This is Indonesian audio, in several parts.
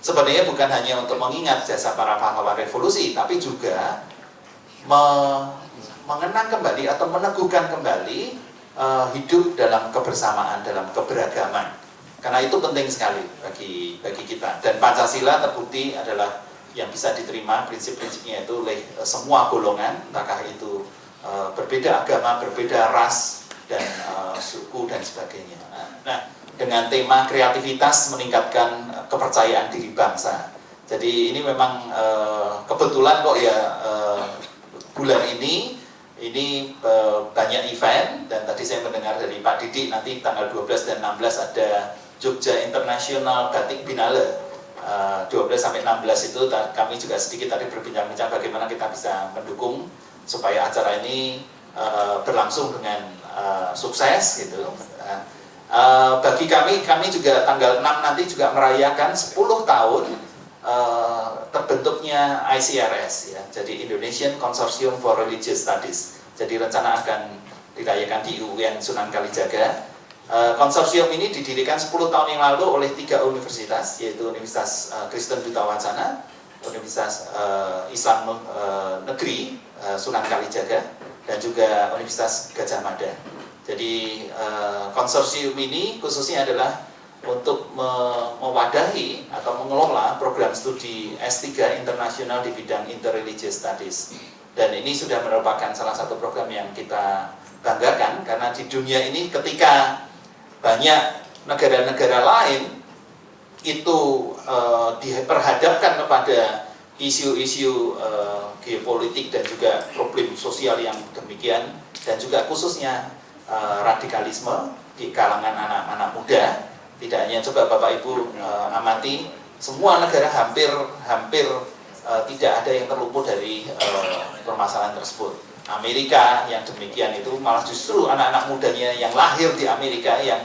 sebenarnya bukan hanya untuk mengingat jasa para pahlawan revolusi, tapi juga mengenang kembali atau meneguhkan kembali hidup dalam kebersamaan, dalam keberagaman. Karena itu penting sekali bagi kita. Dan Pancasila terbukti adalah yang bisa diterima prinsip-prinsipnya itu oleh semua golongan, entahkah itu berbeda agama, berbeda ras dan suku dan sebagainya. Nah, dengan tema kreativitas meningkatkan kepercayaan diri bangsa. Jadi ini memang kebetulan kok ya bulan ini banyak event, dan tadi saya mendengar dari Pak Didik nanti tanggal 12 dan 16 ada Jogja International Batik Biennale. 12-16 itu kami juga sedikit tadi berbincang-bincang bagaimana kita bisa mendukung supaya acara ini berlangsung dengan sukses gitu. Bagi kami juga tanggal 6 nanti juga merayakan 10 tahun terbentuknya ICRS ya, jadi Indonesian Consortium for Religious Studies. Jadi rencana akan dirayakan di UIN Sunan Kalijaga. Konsorsium ini didirikan 10 tahun yang lalu oleh 3 universitas, yaitu Universitas Kristen Duta Wacana, Universitas Islam Negeri Sunan Kalijaga, dan juga Universitas Gadjah Mada. Jadi konsorsium ini khususnya adalah untuk mewadahi atau mengelola program studi S3 internasional di bidang Interreligious Studies. Dan ini sudah merupakan salah satu program yang kita banggakan, karena di dunia ini ketika banyak negara-negara lain itu diperhadapkan kepada isu-isu geopolitik dan juga problem sosial yang demikian, dan juga khususnya radikalisme di kalangan anak-anak muda. Tidak hanya, coba Bapak Ibu amati, semua negara hampir tidak ada yang terluput dari permasalahan tersebut. Amerika yang demikian itu malah justru anak-anak mudanya yang lahir di Amerika yang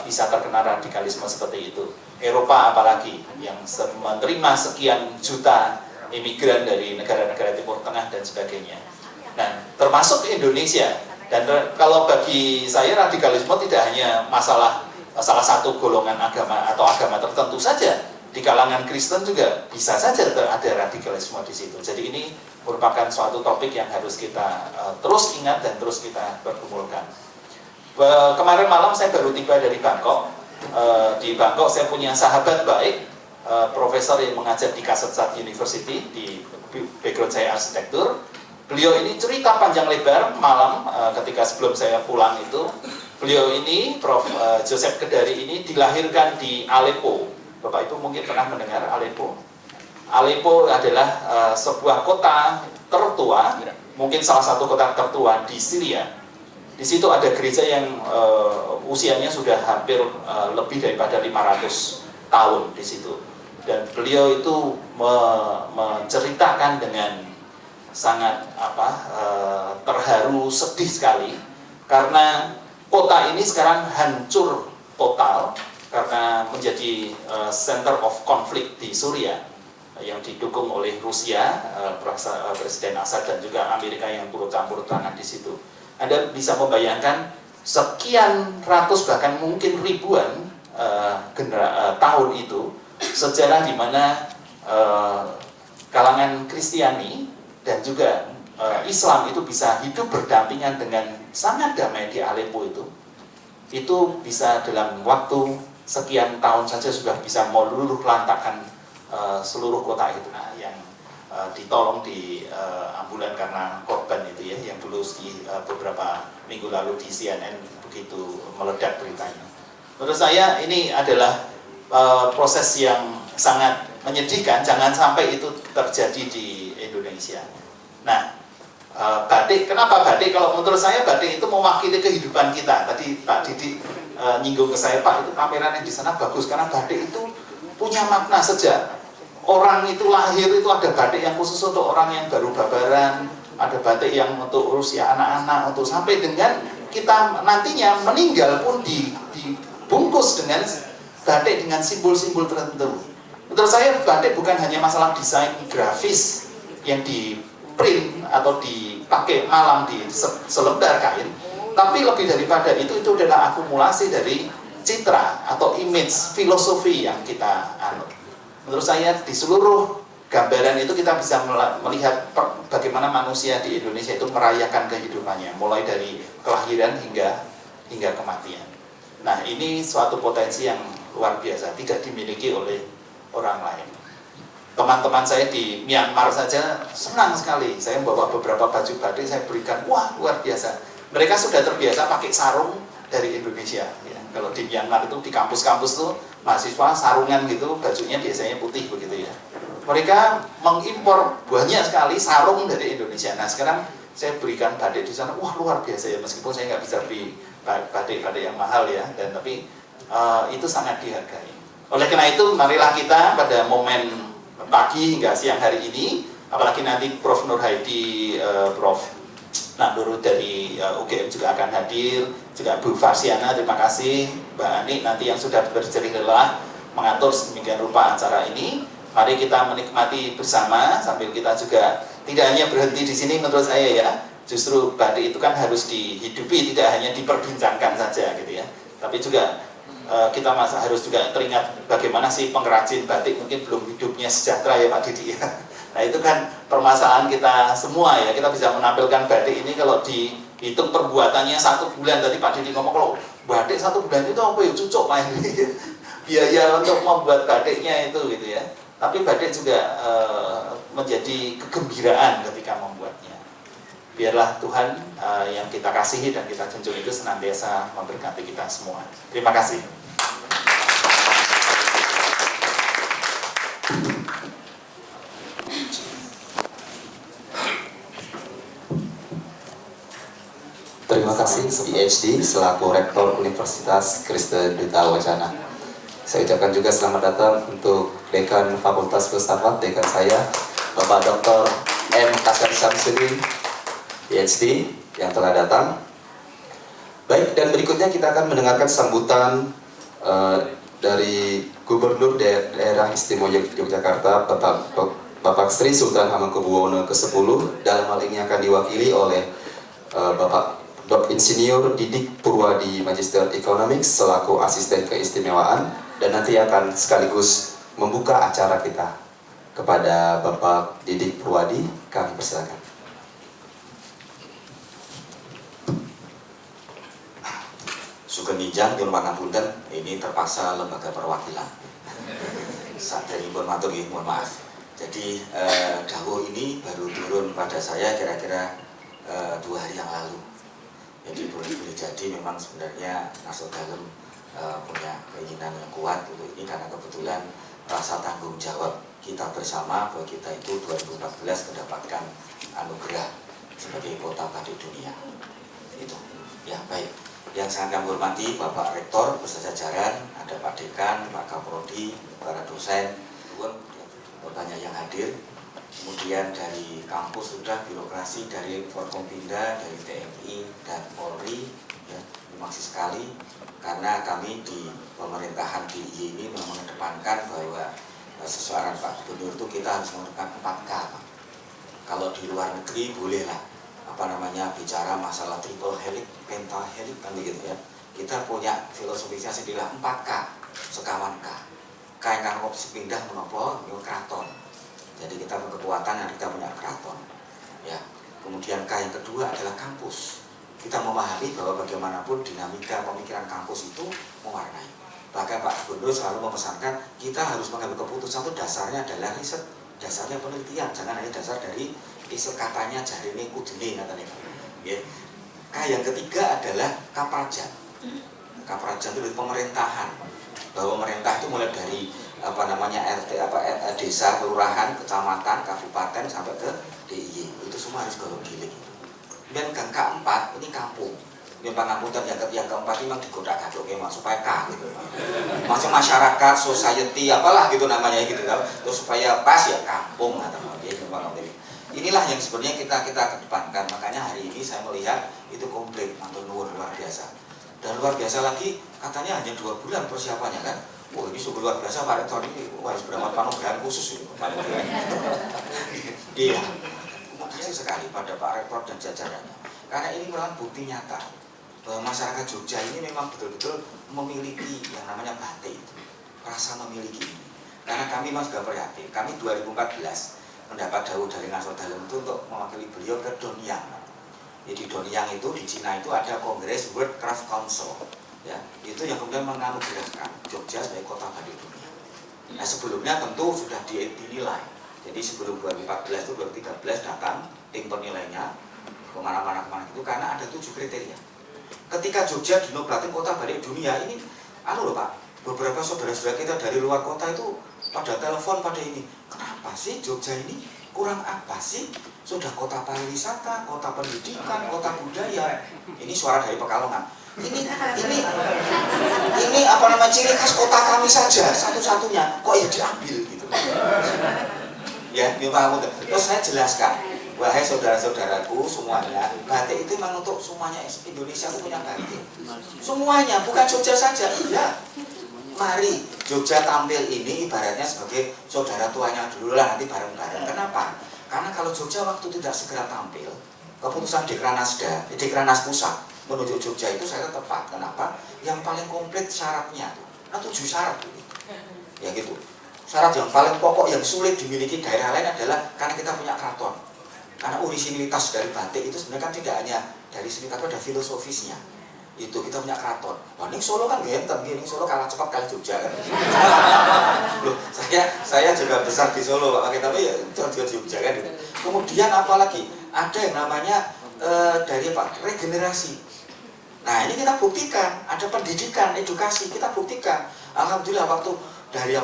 bisa terkena radikalisme seperti itu. Eropa apalagi yang menerima sekian juta imigran dari negara-negara Timur Tengah dan sebagainya. Nah, termasuk Indonesia. Dan kalau bagi saya radikalisme tidak hanya masalah salah satu golongan agama atau agama tertentu saja. Di kalangan Kristen juga bisa saja ada radikalisme di situ. Jadi ini merupakan suatu topik yang harus kita terus ingat dan terus kita pergumulkan. Kemarin malam saya baru tiba dari Bangkok. Di Bangkok saya punya sahabat baik, profesor yang mengajar di Kasetsart University, di background saya arsitektur. Beliau ini cerita panjang lebar malam ketika sebelum saya pulang itu. Beliau ini, Prof. Joseph Kedari ini dilahirkan di Aleppo. Bapak Ibu mungkin pernah mendengar Aleppo. Aleppo adalah sebuah kota tertua, mungkin salah satu kota tertua di Syria. Di situ ada gereja yang usianya sudah hampir lebih daripada 500 tahun di situ. Dan beliau itu menceritakan dengan sangat terharu, sedih sekali, karena kota ini sekarang hancur total karena menjadi center of conflict di Suriah yang didukung oleh Rusia, Presiden Assad, dan juga Amerika yang turut campur tangan di situ. Anda bisa membayangkan sekian ratus bahkan mungkin ribuan tahun itu sejarah di mana kalangan Kristiani dan juga Islam itu bisa hidup berdampingan dengan sangat damai di Aleppo itu bisa dalam waktu sekian tahun saja sudah bisa meluluh lantakkan seluruh kota itu. Nah, yang ditolong di ambulan karena korban itu ya, yang dulu beberapa minggu lalu di CNN begitu meledak beritanya. Menurut saya ini adalah proses yang sangat menyedihkan, jangan sampai itu terjadi di Indonesia. Nah, batik, kenapa batik? Kalau menurut saya batik itu mewakili kehidupan kita. Tadi Pak Didik nyinggung ke saya, Pak, itu pameran yang di sana bagus karena batik itu punya makna sejak orang itu lahir itu ada batik yang khusus untuk orang yang baru babaran, ada batik yang untuk usia anak-anak, untuk sampai dengan kita nantinya meninggal pun dibungkus dengan batik dengan simbol-simbol tertentu. Menurut saya batik bukan hanya masalah desain grafis yang di print atau dipakai malam di selembar kain, tapi lebih daripada itu adalah akumulasi dari citra atau image filosofi yang kita anut. menurut saya di seluruh gambaran itu kita bisa melihat bagaimana manusia di Indonesia itu merayakan kehidupannya, mulai dari kelahiran hingga kematian. Nah, ini suatu potensi yang luar biasa, tidak dimiliki oleh orang lain. Teman-teman saya di Myanmar saja senang sekali. Saya membawa beberapa baju batik, saya berikan, wah luar biasa. Mereka sudah terbiasa pakai sarung dari Indonesia. Ya. Kalau di Myanmar itu di kampus-kampus tuh mahasiswa sarungan gitu, bajunya biasanya putih begitu ya. Mereka mengimpor banyak sekali sarung dari Indonesia. Nah sekarang saya berikan batik di sana, wah luar biasa ya. Meskipun saya nggak bisa beli batik-batik yang mahal ya, dan tapi itu sangat dihargai. Oleh karena itu, marilah kita pada momen pagi hingga siang hari ini, apalagi nanti Prof. Nur Haidi, Prof. Nanduru dari UGM juga akan hadir, juga Bu Farsiana, terima kasih, Mbak Ani nanti yang sudah berjerih lelah mengatur sedemikian rupa acara ini. Mari kita menikmati bersama sambil kita juga tidak hanya berhenti di sini menurut saya ya. Justru batik itu kan harus dihidupi, tidak hanya diperbincangkan saja gitu ya. Tapi juga kita harus juga teringat bagaimana sih pengrajin batik mungkin belum hidupnya sejahtera ya Pak Didi ya. Nah itu kan permasalahan kita semua ya, kita bisa menampilkan batik ini kalau dihitung perbuatannya 1 bulan. Tadi Pak Didi ngomong kalau batik 1 bulan itu apa ya, cucuk Pak ini biaya untuk membuat batiknya itu gitu ya. Tapi batik juga menjadi kegembiraan ketika membuatnya. Biarlah Tuhan yang kita kasihi dan kita junjung itu senantiasa memberkati kita semua. Terima kasih. Terima kasih PhD selaku Rektor Universitas Kristen Duta Wacana. Saya ucapkan juga selamat datang untuk Dekan Fakultas Filsafat, Dekan saya, Bapak Dr. M. Kasar Samsudin, PhD yang telah datang. Baik, dan berikutnya kita akan mendengarkan sambutan dari Gubernur Daerah Istimewa Yogyakarta, Bapak Sri Sultan Hamengkubuwono ke-10. Dalam hal ini akan diwakili oleh Bapak Dr. Insinyur Didik Purwadi Magister Economics selaku asisten keistimewaan, dan nanti akan sekaligus membuka acara kita. Kepada Bapak Didik Purwadi, kami persilakan. Sugeng Minjang, Nyuwun Pangapunten, ini terpaksa lembaga perwakilan. Saat dari pun matur, mohon maaf. Jadi dawuh ini baru turun pada saya kira-kira 2 hari yang lalu. Jadi boleh jadi memang sebenarnya Nasrul Dalem punya keinginan yang kuat untuk ini, karena kebetulan rasa tanggung jawab kita bersama bahwa kita itu 2014 mendapatkan anugerah sebagai kota batik dunia. Itu ya, baik. Yang sangat kami hormati Bapak Rektor beserta jajaran, ada Pak Dekan, Pak Kaprodi, para dosen, banyak yang hadir. Kemudian dari kampus sudah birokrasi, dari Forkompinda, dari TNI dan Polri, ya, terima kasih sekali, karena kami di pemerintahan DIY ini memang mengedepankan bahwa sesuai Pak Gubernur itu kita harus menekan 4K. Kalau di luar negeri bolehlah bicara masalah triple helix, pentahelix kan begitu ya. Kita punya filosofinya sendiri 4K, sekawan K. K yang opsi pindah menopo keraton. Jadi kita berkekuatan yang kita punya keraton. Ya. Kemudian K yang kedua adalah kampus. Kita memahami bahwa bagaimanapun dinamika pemikiran kampus itu mewarnai. Bahkan Pak Gubernur selalu memesankan kita harus mengambil keputusan itu dasarnya adalah riset, dasarnya penelitian, jangan hanya dasar dari isu katanya jarine kudune katanya. Ya. K yang ketiga adalah kaprajan. Kaprajan itu pemerintahan. Bahwa pemerintah itu mulai dari RT, desa, kelurahan, kecamatan, kabupaten sampai ke DIY. Itu semua harus golong giling. Dan yang keempat ini kampung. Ini pangapunten yang keempat ini memang digoda-gadok supaya K gitu. Maksudnya masyarakat, society, apalah gitu namanya gitu kan. Terus supaya pas ya kampung atau inilah yang sebenarnya kita kedepankan. Makanya hari ini saya melihat itu komplit, mantul luar biasa. Dan luar biasa lagi katanya hanya 2 bulan persiapannya kan. Oh ini sungguh luar biasa Pak Rektor, ini harus berapa panugrahan khusus ini. Iya. Terima kasih sekali pada Pak Rektor dan jajarannya. Karena ini merupakan bukti nyata bahwa masyarakat Jogja ini memang betul-betul memiliki yang namanya batik itu. Rasa memiliki ini. Karena kami memang juga prihatin. Kami 2014 mendapat dawuh dari Ngasor Dalem itu untuk mewakili beliau ke Donyang. Jadi Donyang itu di Cina itu ada Kongres World Craft Council, ya, itu yang kemudian menganugerahkan Jogja sebagai kota batik dunia. Nah sebelumnya tentu sudah dinilai. Jadi sebelum 2014 itu 2013 datang tim penilainya kemana-mana itu karena ada 7 kriteria. Ketika Jogja dinobatkan kota batik dunia ini, loh Pak, beberapa saudara-saudara kita dari luar kota itu pada telepon pada ini, kenapa sih Jogja ini kurang apa sih? Sudah kota pariwisata, kota pendidikan, kota budaya. Ini suara dari Pekalongan. Ini apa nama ciri khas kota kami saja satu-satunya, kok ya diambil gitu. Ya, memang. Terus saya jelaskan, wahai saudara-saudaraku semuanya, batik itu memang untuk semuanya Indonesia itu punya batik. Semuanya, bukan Jogja saja. Iya. Mari Jogja tampil ini ibaratnya sebagai saudara tuanya dulu lah, nanti bareng-bareng. Kenapa? Karena kalau Jogja waktu tidak segera tampil, keputusan Dekranasda, Dekranas Pusat menuju Jogja itu saya tepat. Kenapa? Yang paling komplit syaratnya tuh, 7 syarat ini. Ya gitu. Syarat yang paling pokok yang sulit dimiliki daerah lain adalah karena kita punya keraton. Karena orisinilitas dari batik itu sebenarnya kan tidak hanya dari sini, tapi ada filosofisnya. Itu kita punya keraton. Wah, ini Solo kan ganteng, ini Solo kalah cepat kali Jogja kan. Loh, saya juga besar di Solo, Pak, tapi ya juga Jogja kan. Kemudian apalagi ada yang namanya dari apa? Regenerasi. Nah, ini kita buktikan, ada pendidikan, edukasi, kita buktikan. Alhamdulillah waktu dari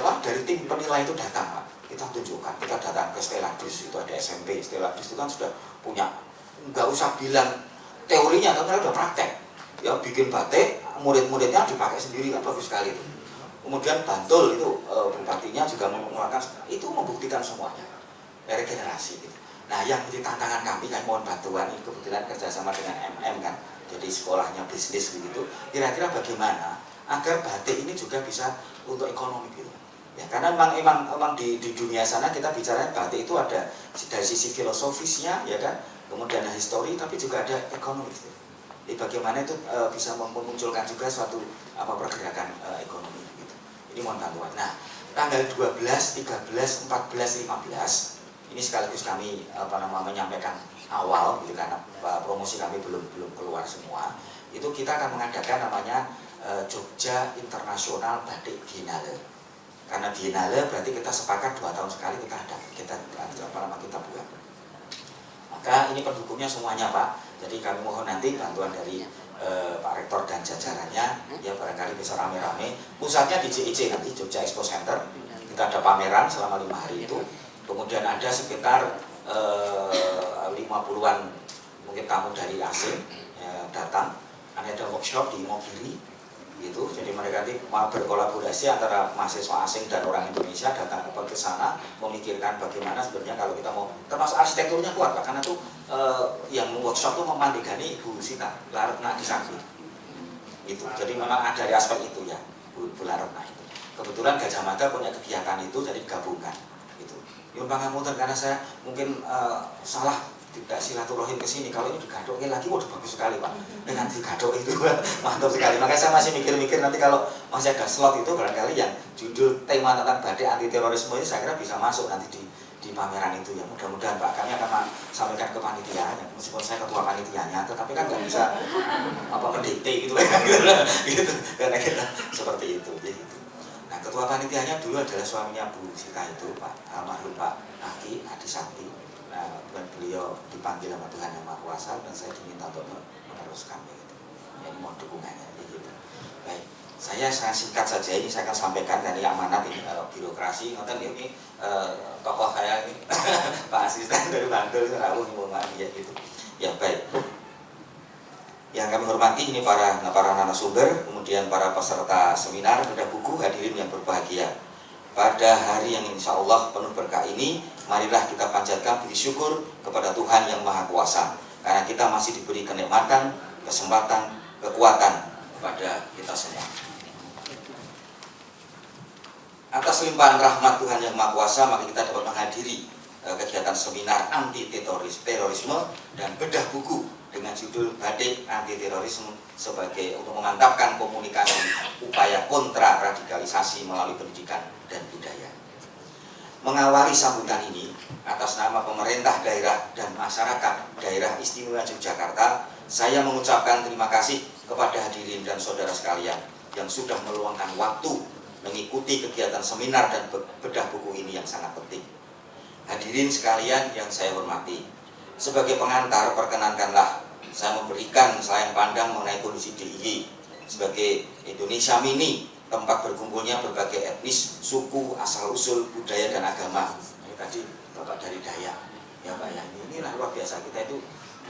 tim penilai itu datang, Pak. Kita tunjukkan, kita datang ke Steladus, itu ada SMP, Steladus itu kan sudah punya, nggak usah bilang teorinya, tapi mereka udah praktek. Ya bikin batik, murid-muridnya dipakai sendiri kan bagus sekali itu. Kemudian Bantul itu bupatinya juga mengeluarkan, itu membuktikan semuanya regenerasi gitu. Nah yang menjadi tantangan kami kan mohon bantuan, ini kebetulan kerjasama dengan MM kan, jadi sekolahnya bisnis begitu. Kira-kira bagaimana agar batik ini juga bisa untuk ekonomi gitu. Ya karena memang di dunia sana kita bicara batik itu ada dari sisi filosofisnya ya kan, kemudian ada histori tapi juga ada ekonomi gitu. Jadi bagaimana itu bisa memunculkan juga suatu pergerakan ekonomi gitu. Ini mohon bantuan. Nah, tanggal 12, 13, 14, 15 ini sekaligus kami menyampaikan awal gitu karena promosi kami belum keluar semua. Itu kita akan mengadakan namanya Jogja Internasional Batik Biennale. Karena Biennale berarti kita sepakat 2 tahun sekali kita buat. Maka ini pendukungnya semuanya Pak. Jadi kami mohon nanti bantuan dari Pak Rektor dan jajarannya, ya barangkali bisa rame-rame. Pusatnya di JEC nanti, Jogja Expo Center. Kita ada pameran selama 5 hari itu. Kemudian ada sekitar 50-an mungkin tamu dari asing datang. Ada workshop di Mogiri gitu. Jadi mereka nanti mau berkolaborasi antara mahasiswa asing dan orang Indonesia datang ke sana memikirkan bagaimana sebenarnya kalau kita mau, termasuk arsitekturnya kuat Pak, karena tuh yang workshop tuh memandigani Bu Sita Laretna di samping gitu. Jadi memang ada dari aspek itu ya Bu Laretna itu. Kebetulan Gajah Mada punya kegiatan itu jadi digabungkan gitu. Yun pangapunten karena saya mungkin salah tidak silaturahim ke sini. Kalau ini digadoknya lagi, waduh bagus sekali Pak. Dengan digadok itu mantap sekali. Makanya saya masih mikir-mikir nanti kalau masih ada slot itu barangkali yang judul tema tentang batik anti terorisme ini saya kira bisa masuk nanti di pameran itu ya. Mudah-mudahan Pak, kami akan sampaikan ke panitia, meskipun saya ketua panitianya, tetapi kan nggak bisa mendikte gitu gitu. Karena kita seperti itu. Gitu. Nah ketua panitianya dulu adalah suaminya Bu Sita itu Pak almarhum Pak Aki Adisakti. Dan beliau dipanggil sama Tuhan Yang Maha Kuasa dan saya diminta untuk meneruskan gitu. Jadi mohon dukungannya gitu. Baik, saya singkat saja ini saya akan sampaikan dari amanat ini birokrasi. Nonton ini tokoh saya ini Pak Asisten dari Bantul Rawuh ya gitu. Ya baik. Yang kami hormati ini para narasumber, kemudian para peserta seminar, bedah buku, hadirin yang berbahagia. Pada hari yang insya Allah penuh berkah ini, marilah kita panjatkan puji syukur kepada Tuhan Yang Maha Kuasa. Karena kita masih diberi kenikmatan, kesempatan, kekuatan kepada kita semua. Atas limpahan rahmat Tuhan Yang Maha Kuasa, maka kita dapat menghadiri kegiatan seminar anti terorisme dan bedah buku dengan judul Batik Anti Terorisme sebagai untuk memantapkan komunikasi upaya kontra radikalisasi melalui pendidikan dan budaya. mengawali sambutan ini atas nama pemerintah daerah dan masyarakat Daerah Istimewa Yogyakarta, saya mengucapkan terima kasih kepada hadirin dan saudara sekalian yang sudah meluangkan waktu mengikuti kegiatan seminar dan bedah buku ini yang sangat penting. Hadirin sekalian yang saya hormati, sebagai pengantar perkenankanlah saya memberikan selayang pandang mengenai kondisi DIY sebagai Indonesia Mini, tempat berkumpulnya berbagai etnis, suku, asal-usul, budaya, dan agama. Ini tadi Bapak dari Dayak, ya Pak ya, inilah luar biasa, kita itu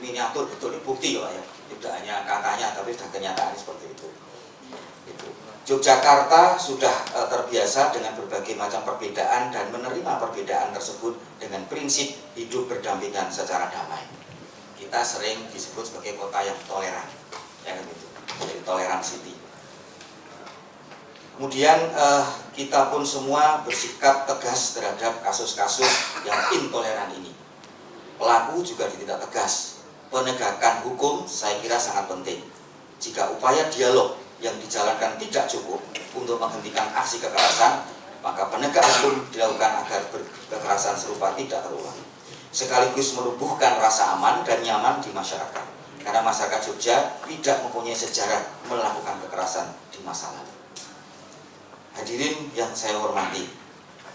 miniatur betul, ini bukti ya Pak ya, tidak hanya katanya tapi sudah kenyataannya seperti itu. Yogyakarta sudah terbiasa dengan berbagai macam perbedaan dan menerima perbedaan tersebut dengan prinsip hidup berdampingan secara damai. Kita sering disebut sebagai kota yang toleran, ya kan itu, jadi toleran city. Kemudian kita pun semua bersikap tegas terhadap kasus-kasus yang intoleran ini. Pelaku juga ditindak tegas. Penegakan hukum saya kira sangat penting. Jika upaya dialog yang dijalankan tidak cukup untuk menghentikan aksi kekerasan, maka penegakan hukum dilakukan agar kekerasan serupa tidak terulang. Sekaligus menumbuhkan rasa aman dan nyaman di masyarakat. Karena masyarakat Jogja tidak mempunyai sejarah melakukan kekerasan di masa lalu. Hadirin yang saya hormati,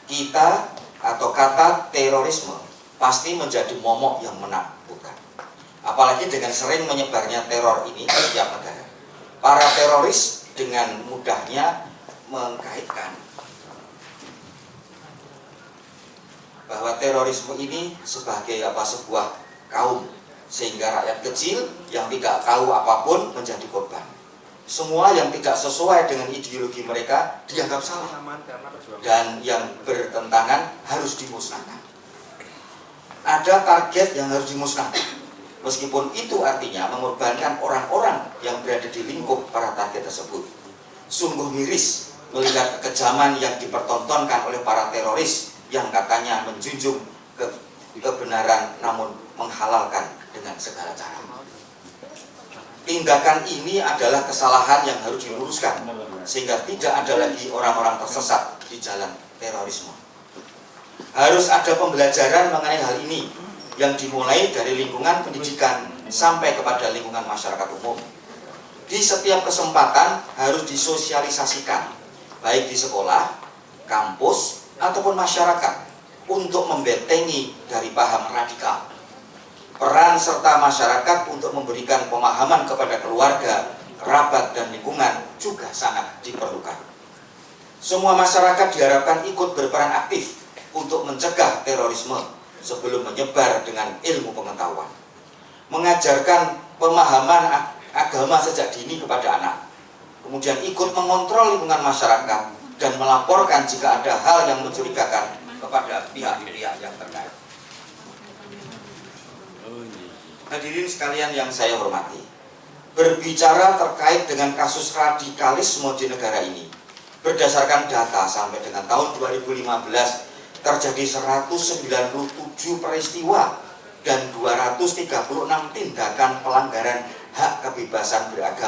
kita atau kata terorisme pasti menjadi momok yang menakutkan. Apalagi dengan sering menyebarnya teror ini di setiap negara. Para teroris dengan mudahnya mengkaitkan bahwa terorisme ini sebagai sebuah kaum, sehingga rakyat kecil yang tidak tahu apapun menjadi korban. Semua yang tidak sesuai dengan ideologi mereka dianggap salah dan yang bertentangan harus dimusnahkan. Ada target yang harus dimusnahkan, meskipun itu artinya mengorbankan orang-orang yang berada di lingkup para target tersebut. Sungguh miris melihat kekejaman yang dipertontonkan oleh para teroris yang katanya menjunjung kebenaran namun menghalalkan dengan segala cara. Tindakan ini adalah kesalahan yang harus diluruskan sehingga tidak ada lagi orang-orang tersesat di jalan terorisme. Harus ada pembelajaran mengenai hal ini yang dimulai dari lingkungan pendidikan sampai kepada lingkungan masyarakat umum. Di setiap kesempatan harus disosialisasikan, baik di sekolah, kampus, ataupun masyarakat untuk membentengi dari paham radikal. Peran serta masyarakat untuk memberikan pemahaman kepada keluarga, kerabat, dan lingkungan juga sangat diperlukan. Semua masyarakat diharapkan ikut berperan aktif untuk mencegah terorisme sebelum menyebar dengan ilmu pengetahuan. Mengajarkan pemahaman agama sejak dini kepada anak. Kemudian ikut mengontrol lingkungan masyarakat dan melaporkan jika ada hal yang mencurigakan kepada pihak-pihak yang terkait. Hadirin sekalian yang saya hormati, berbicara terkait dengan kasus radikalisme di negara ini, berdasarkan data sampai dengan tahun 2015 terjadi 197 peristiwa dan 236 tindakan pelanggaran hak kebebasan beragama.